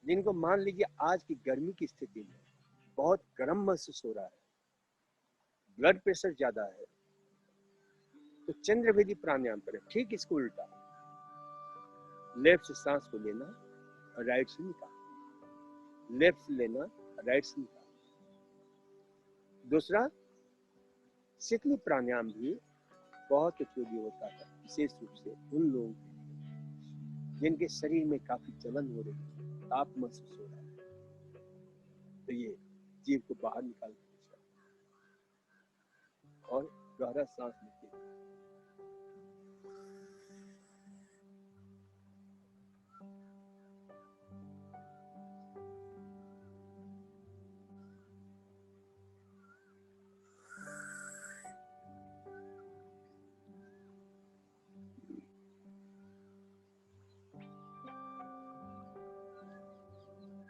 जिनको मान लीजिए आज की गर्मी की स्थिति में बहुत गर्म महसूस हो रहा है, ब्लड प्रेशर ज्यादा है, तो चंद्रभेदी प्राणायाम करें। ठीक इसको उल्टा, लेफ्ट से सांस को लेना, राइट से निकालना, लेफ्ट से लेना, राइट से निकालना। दूसरा, शीतली प्राणायाम भी बहुत उपयोगी होता है, विशेष रूप से उन लोगों के लिए जिनके शरीर में काफी जलन हो रही है, ताप महसूस हो रहा है, तो ये जीभ को बाहर निकाल और गहरा सांस लेते हैं।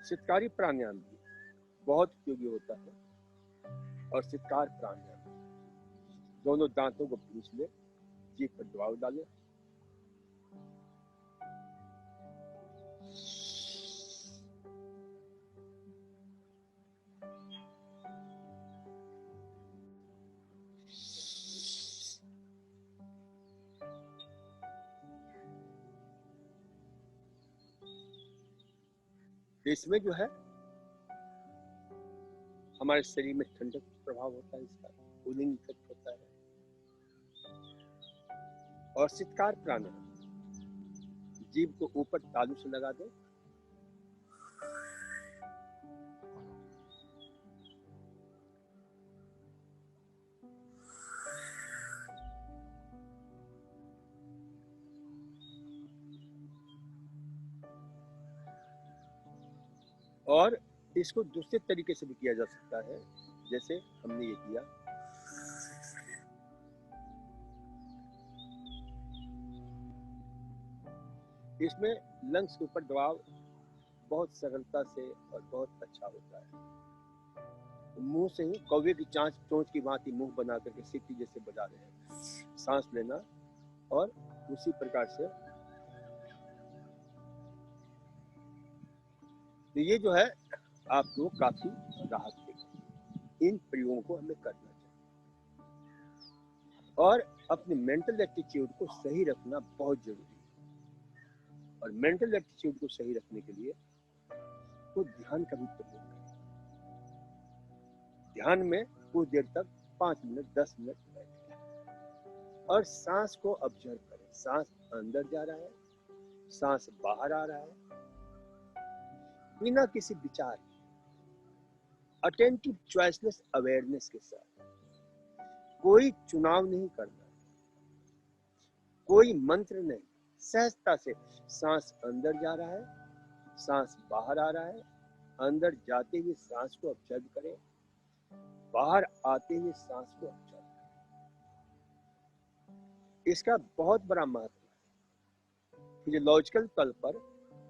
शीतकारी प्राणायाम भी बहुत उपयोगी होता है। और शीतकार प्राणायाम, दोनों दांतों को भूंज ले, जीभ पर दबाव डाले, इसमें जो है हमारे शरीर में ठंडक प्रभाव होता है, इसका कूलिंग इफेक्ट होता है। और शीतकार प्राणायाम, जीभ को ऊपर तालू से लगा दे, और इसको दूसरे तरीके से भी किया जा सकता है, जैसे हमने ये किया। इसमें लंग्स के ऊपर दबाव बहुत सरलता से और बहुत अच्छा होता है। मुंह से ही कौवे की चोंच की भांति मुंह बना करके सीटी जैसे बजा रहे हैं, सांस लेना और उसी प्रकार से। तो ये जो है आपको काफी राहत देगा। इन प्रयोगों को हमें करना चाहिए और अपने मेंटल एटीट्यूड को सही रखना बहुत जरूरी है। और मेंटल एटीट्यूड को सही रखने के लिए तो ध्यान का भी प्रयोग करें। ध्यान में कुछ देर तक 5 मिनट 10 मिनट बैठें और सांस को ऑब्जर्व करें। सांस अंदर जा रहा है, सांस बाहर आ रहा है, बिना किसी विचार, अटेंटिव चॉइसलेस अवेयरनेस के साथ। कोई चुनाव नहीं करना, कोई मंत्र नहीं, सहजता से सांस अंदर जा रहा है, सांस बाहर आ रहा है, अंदर जाते हुए सांस को ऑब्जर्व करें, बाहर आते हुए सांस को ऑब्जर्व करें। इसका बहुत बड़ा महत्व है। फिजियोलॉजिकल तल पर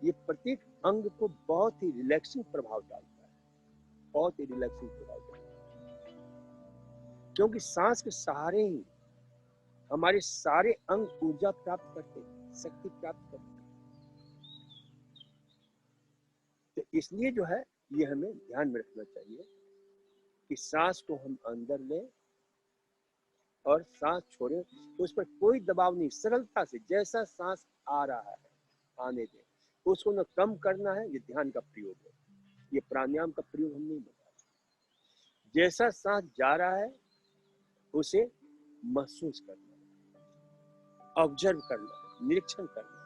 ये प्रत्येक अंग को बहुत ही रिलैक्सिंग प्रभाव डालता है, बहुत ही रिलैक्सिंग प्रभाव डालता है, क्योंकि सांस के सहारे ही हमारे सारे अंग ऊर्जा प्राप्त करते हैं, शक्ति प्राप्त करते हैं। तो इसलिए जो है ये हमें ध्यान में रखना चाहिए कि सांस को हम अंदर लें और सांस छोड़ें, तो उस पर कोई दबाव नहीं, सरलता से जैसा सांस आ रहा है आने दें, उसको न कम करना है। ये ध्यान का प्रयोग है, ये प्राणायाम का प्रयोग हम नहीं बता रहे। जैसा सांस जा रहा है उसे महसूस करना, ऑब्जर्व करना, निरीक्षण करना,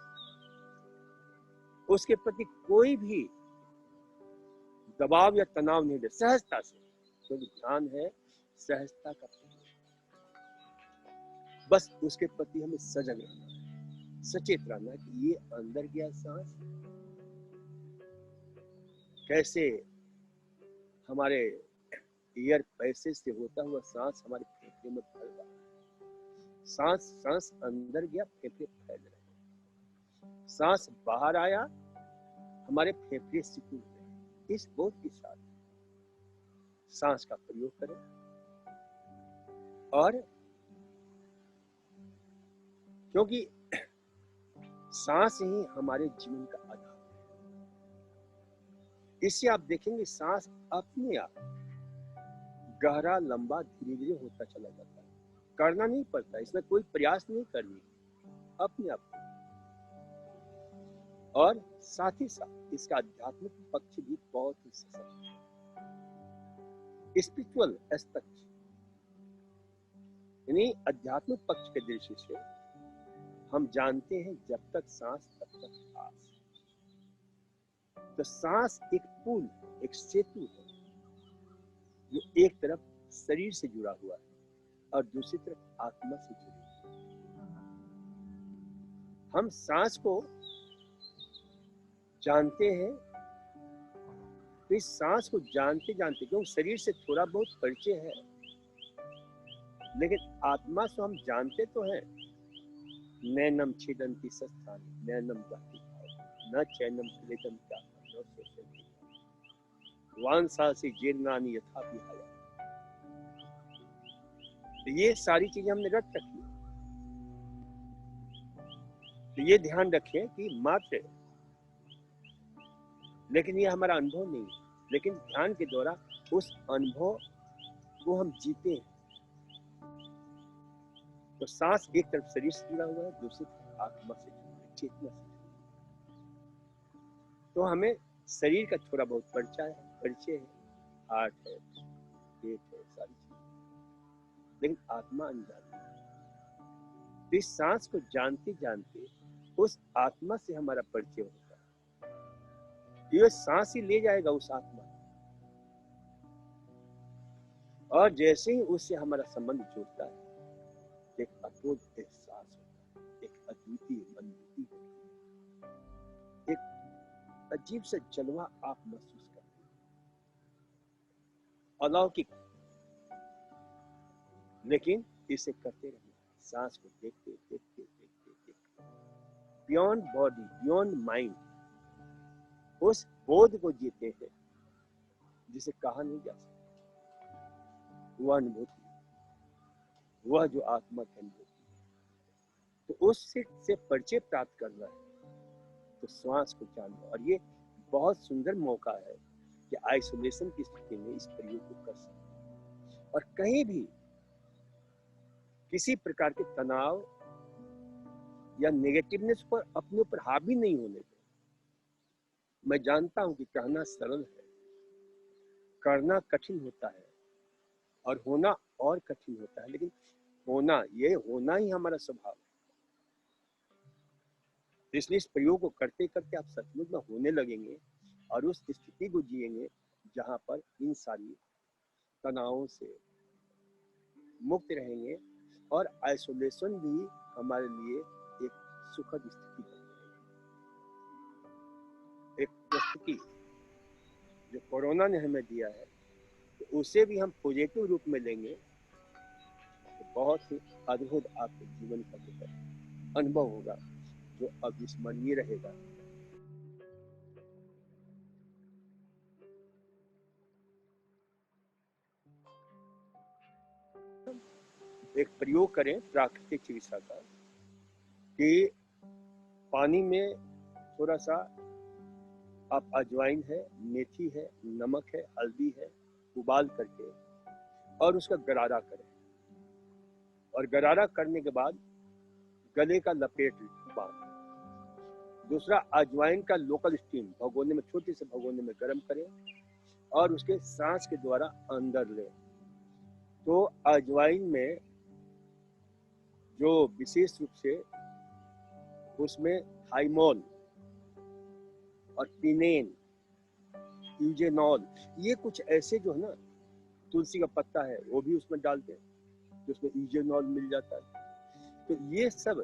उसके प्रति कोई भी दबाव या तनाव नहीं दे, सहजता से, क्योंकि ध्यान है सहजता का प्रयोग। बस उसके प्रति हमें सजग रहना, सचेत रहना कि ये अंदर गया सांस, कैसे हमारे एयर पैसेज से होता हुआ सांस हमारे फेफड़े में फैल रहा है। सांस अंदर गया, फेफड़े फैल रहे हैं। सांस बाहर आया, हमारे फेफड़े सिकुड़ रहे। इस बोध के साथ सांस का प्रयोग करें और क्योंकि सांस ही हमारे जीवन का आधार है। इससे आप देखेंगे सांस अपने आप गहरा लंबा धीरे धीरे होता चला जाता है, करना नहीं पड़ता, इसमें कोई प्रयास नहीं करनी, अपने आप। और साथ ही साथ इसका आध्यात्मिक पक्ष भी बहुत ही सशक्त है, स्पिरिचुअल एस्पेक्ट, यानी आध्यात्मिक पक्ष के दृष्टि से हम जानते हैं जब तक सांस तब तक आस। तो सांस एक पुल, एक सेतु है जो एक तरफ शरीर से जुड़ा हुआ है और दूसरी तरफ आत्मा से जुड़ा हुआ है। हम सांस को जानते हैं, तो इस सांस को जानते जानते, क्योंकि शरीर से थोड़ा बहुत परिचय है, लेकिन आत्मा से हम जानते तो हैं। नैनम छिदन्ति सस्थानि नैनम जाति न चैनम क्लेदम क्या न सोचन्ति वांसासी जीर्णानि यथा विहाय। तो ये सारी चीजें हमने रट रखी है। तो ये ध्यान रखें कि मात्र, लेकिन ये हमारा अनुभव नहीं है, लेकिन ध्यान के द्वारा उस अनुभव को हम जीते हैं। तो सांस एक तरफ शरीर से जुड़ा हुआ है, दूसरी तरफ आत्मा से जुड़ा है, चेतना से। तो हमें शरीर का थोड़ा बहुत परिचय है, हार्ट है, पेट है, सारी चीजें, लेकिन आत्मा अनजान है। तो इस सांस को जानते जानते उस आत्मा से हमारा परिचय होता है। ये सांस ही ले जाएगा उस आत्मा, और जैसे ही उससे हमारा संबंध जुड़ता है, एक अटूट एहसास होता है, एक अद्वितीय अनुभूति होती है, एक अजीब सा जलवा आप महसूस करते हैं, अलौकिक। लेकिन इसे करते रहना, सांस को देखते देखते देखते देखते, बियॉन्ड बॉडी, बियॉन्ड माइंड, उस बोध को जीते हैं जिसे कहा नहीं जा सकता। वह अनुभूति, वह जो आत्मा की अनुभूति, तो उससे परिचय प्राप्त करना है तो श्वास को जानना। और ये बहुत सुंदर मौका है कि आइसोलेशन की स्थिति में इस प्रयोग को कर सकते, और कहीं भी किसी प्रकार के तनाव या नेगेटिवनेस पर अपने ऊपर हावी नहीं होने दो। मैं जानता हूं कि कहना सरल है, करना कठिन होता है, और होना और कठिन होता है, लेकिन होना ही हमारा स्वभाव है। इसलिए इस प्रयोग को करते करते आप सचमुच में होने लगेंगे और उस स्थिति को जिएंगे जहां पर इन सारी तनावों से मुक्त रहेंगे, और आइसोलेशन भी हमारे लिए एक सुखद स्थिति बन जाएगी। एक प्रस्तुति जो कोरोना ने हमें दिया है, तो उसे भी हम पॉजिटिव रूप में लेंगे तो बहुत ही अद्भुत आपके जीवन का जो अनुभव होगा, जो अविस्मरणीय रहेगा। एक प्रयोग करें प्राकृतिक चिकित्सा का, कि पानी में थोड़ा सा आप अजवाइन है, मेथी है, नमक है, हल्दी है, उबाल करके और उसका गरारा करें, और गरारा करने के बाद गले का लपेट बांध। दूसरा, अजवाइन का लोकल स्टीम भगोने में, छोटे से भगोने में गर्म करें और उसके सांस के द्वारा अंदर लें। तो अजवाइन में जो विशेष रूप से उसमें थाइमोल और पिनेन, यूजेनॉल, ये कुछ ऐसे जो है ना, तुलसी का पत्ता है वो भी उसमें डालते हैं, जिसमें यूजेनॉल मिल जाता है। तो ये सब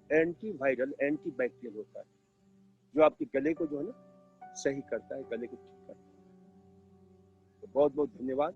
एंटी वायरल, एंटी बैक्टीरियल होता है, जो आपके गले को जो है ना सही करता है, गले को ठीक करता है। तो बहुत बहुत धन्यवाद।